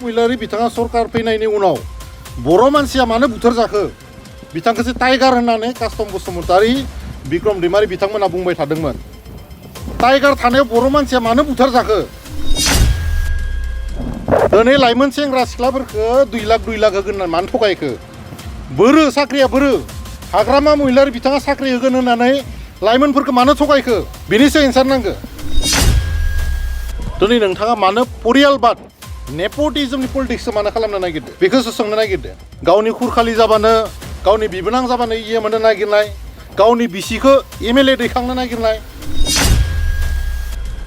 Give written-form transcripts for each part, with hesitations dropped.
महिलारि बिथाङा सरकार फैनायनि उनाव बर' मानसिया मानो बुथार जाखो बिथांखौसो टाइगार होननानै कास्टम बसुमतारी बिक्रम दैमारि बिथांमोना बुंबाय थादोंमोन। टाइगार थानायाव बर' मानसिया मानो बुथार जाखो दिनै लाइमोन सेंग्रा सिख्लाफोरखौ 2 लाख होगोन होननानै मानो थगायखो बोरो साख्रिया बोरो हाग्रामा महिलारि बिथाङा साख्रि होगोन होननानै लाइमोनफोरखौ मानो थगायखो बेनिसो एन्सार नांगौ। दिनै नोंथाङा मानो परियालबाद नेपटिजमनि पलिटिक्सखौ मानो खालामनो नागिरदो बेखौसो सोंनो नागिरदो। गावनि खुरखालि जाबानो गावनि बिबोनां जाबानो इए मोननो नागिरनाय गावनि बिसिखौ एमएलए दैखांनो नागिरनाय।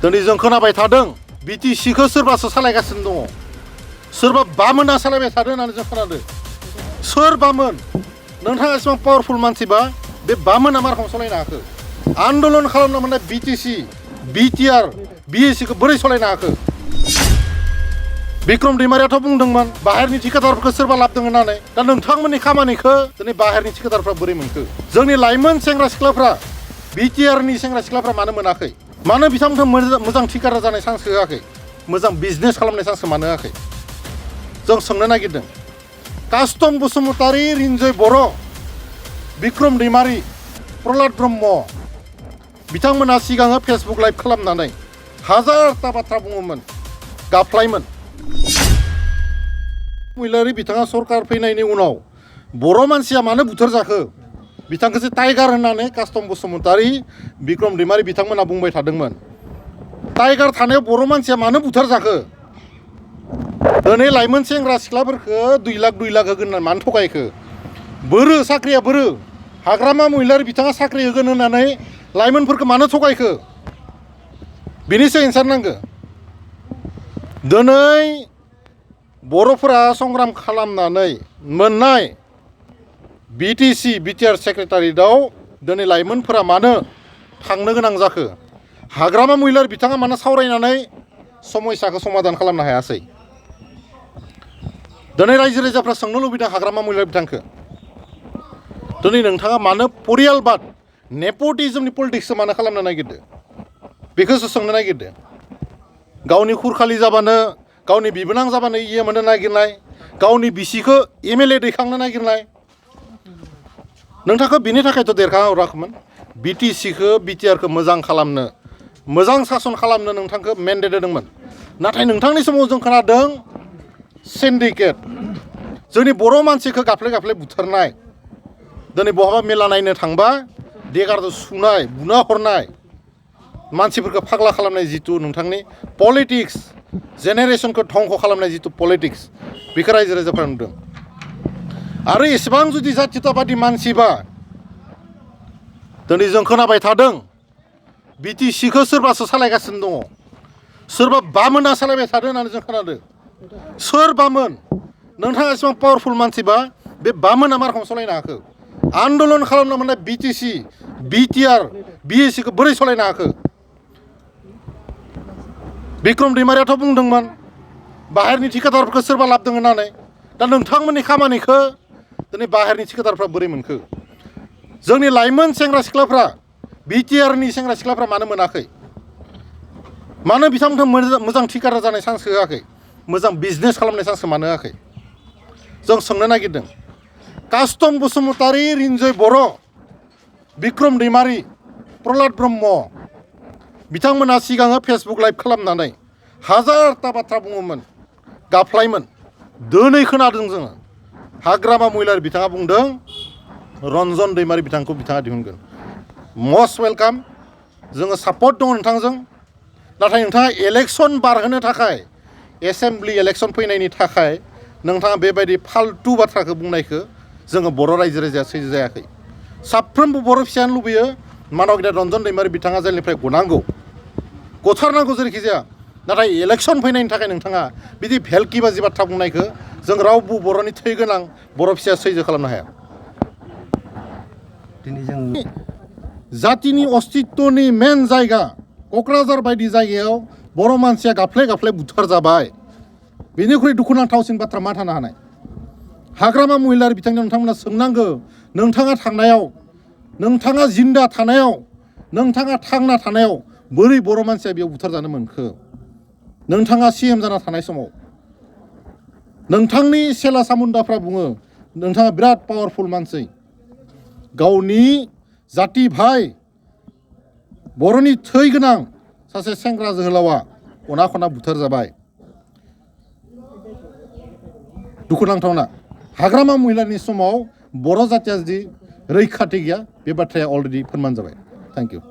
दिनै जों खोनाबाय थादों बिटिसिखौ सोरबासो सालायगासिनो दङ सोरबा बामोना सालायबाय थादों होननानै जों खोनादों। सोर बामोन नोंथाङा एसेबां पावारफुल मानसिबा बे बामोना मा रखम सालायनो हाखो आन्दलन खालामनो मोननाय बिटिसि बिटिआर बिएसिखौ बोरै सालायनो हाखो। बिक्रम दैमारियाथ' बुंदोंमोन बाहेरनि ठिकादारफोरखौ सोरबा लाबोदों होननानै दा नोंथांमोननि खामानिखौ दिनै बाहेरनि ठिकादारफ्रा बोरै मोनखो। जोंनि लाइमोन सेंग्रा सिख्लाफ्रा बिटिआरनि सेंग्रा सिख्लाफ्रा मानो मोनाखै मानो बिथांमोनखौ मोजां ठिकादार जानाय चान्स होआखै मोजां बिजनेस खालामनाय चान्स मानो होआखै जों सोंनो नागिरदों। कास्टम बसुमतारी रिन्जय बर' बिक्रम दैमारि प्रहलाद ब्रह्म बिथांमोना सिगाङो फेसबुक लाइभ खालामनानै हाजारथा बाथ्रा बुङोमोन गाबफ्लायमोन। महिलारि बिथाङा सरकार फैनायनि उनाव बर' मानसिया मानो बुथार जाखो बिथांखौसो टाइगार होननानै कास्टम बसुमतारी बिक्रम दैमारि बिथांमोना बुंबाय थादोंमोन। टाइगार थानायाव बर' मानसिया मानो बुथार जाखो दिनै लाइमोन सेंग्रा सिख्लाफोरखौ 2 लाख होगोन होननानै मानो थगायखो बोरो साख्रिया बोरो हाग्रामा महिलारि बिथाङा साख्रि होगोन होननानै लाइमोनफोरखौ मानो थगायखो बेनिसो एन्सार नांगौ। दिनै बर'फोरा संग्राम खालामनानै मोननाय बिटिसि बिटिआर सेक्रेटारियेटआव दिनै लाइमोनफोरा मानो थांनो गोनां जाखो हाग्रामा महिलारि बिथाङा मानो सावरायनानै समस्याखौ समाधान खालामनो हायासै। दिनै रायजो राजाफ्रा सोंनो लुबैदों हाग्रामा महिलारि बिथांखौ दिनै नोंथाङा मानो परियालबाद नेपटिजमनि पलिटिक्सखौ मानो खालामनो नागिरदो बेखौसो सोंनो नागिरदो। गावनि खुरखालि जाबानो गावनि बिबोनां जाबानो इए मोननो नागिरनाय गावनि बिसिखौ एमएलए दैखांनो नागिरनाय नोंथांखौ बिनि थाखायथ' देरखाहराखैमोन बिटिसिखौ बिटिआरखौ मोजां खालामनो मोजां सासन खालामनो नोंथांखौ मेन्डेट होदोंमोन। नाथाय नोंथांनि समाव जों खोनादों सिन्डिकेट जोंनि बर' मानसिखौ गाफ्ले बुथारनाय दिनै बहाबा मेला नायनो थांबा देगारजों सुनाय बुना हरनाय मानसिफोरखौ फाग्ला खालामनाय जिथु नोंथांनि पलिटिक्स जेनेरेसनखौ धंख' खालामनाय जिथु पलिटिक्स बेखौ रायजो राजाफ्रा नुदों। आरो एसेबां जुदि जाथियताबादि मानसिबा दिनै जों खोनाबाय थादों बिटिसिखौ सोरबासो सालायगासिनो दङ सोरबा बामोना सालायबाय थादों होननानै जों खोनादों। सोर बामोन नोंथाङा एसेबां पावारफुल मानसिबा बे बामोना मा रखम सालायनो हाखो आन्दलन खालामनो मोननाय बिटिसि बिटिआर बिएसिखौ बोरै सालायनो हाखो। बिक्रम दैमारियाथ' बुंदोंमोन बाहेरनि ठिकादारफोरखौ सोरबा लाबोदों होननानै दा नोंथांमोननि खामानिखौ दिनै बाहेरनि ठिकादारफ्रा बोरै मोनखो। जोंनि लाइमोन सेंग्रा सिख्लाफ्रा बिटिआरनि सेंग्रा सिख्लाफ्रा मानो मोनाखै मानो बिथांमोनखौ मोजां ठिकादार जानाय चान्स होआखै मोजां बिजनेस खालामनाय चान्स मानो होआखै जों सोंनो नागिरदों। कास्टम बसुमतारी रिन्जय बर' बिक्रम दैमारि प्रहलाद ब्रह्म बिथांमोना सिगाङो फेसबुक लाइभ खालामनानै हाजारथा बाथ्रा बुङोमोन गाबफ्लायमोन। दिनै खोनादों जोङो हाग्रामा महिलारि बिथाङा बुंदों रन्जन दैमारि बिथांखौ बिथाङा दिहुनगोन। मस्ट वेलकाम जोङो सापर्ट दङ नोंथांजों। नाथाय नोंथाङा इलेक्सन बारहोनो थाखाय एसेमब्लि इलेक्सन फैनायनि थाखाय नोंथाङा बेबायदि फाल्तु बाथ्राखौ बुंनायखौ जोङो बर' रायजो राजाया सैजो जायाखै। साफ्रोमबो बर' फिसायानो लुबैयो मानब गेदेर रन्जन दैमारि बिथाङा जेलनिफ्राय गनांगौ गथारनांगौ जेरैखि जाया। नाथाय इलेक्सन फैनायनि थाखाय नोंथाङा बिदि भेलखि बाजि बाथ्रा बुंनायखौ जों रावबो बर'नि थै गोनां बर' फिसाया सैजो खालामनो हाया। दिनै जों जातिनि अस्तित्वनि मेन जायगा क'क्राझार बायदि जायगायाव बर' मानसिया गाफ्ले बुथार जाबाय। बेनिख्रुइ दुखुनांथावसिन बाथ्रा मा थानो हानाय। हाग्रामा महिलारि बिथांनो नोंथांमोना सोंनांगौ नोंथाङा थांनायाव नोंथाङा जिन्दा थानायाव नोंथाङा थांना थानायाव बोरै बर' मानसिया बेयाव बुथारजानो मोनखो। नोंथाङा सिएम जाना थानाय समाव नोंथांनि सेला सामुन्दाफ्रा बुङो नोंथाङा बिराद पावारफुल मानसि गावनि जाति भाइ बर'नि थै गोनां सासे सेंग्रा जोहोलावा अना खना बुथार जाबाय दुखुनांथावना हाग्रामा महिलानि समाव बर' जातिया जुदि रैखाथि गैया बे बाथ्राया अलरेडि फोरमान जाबाय थेंक इउ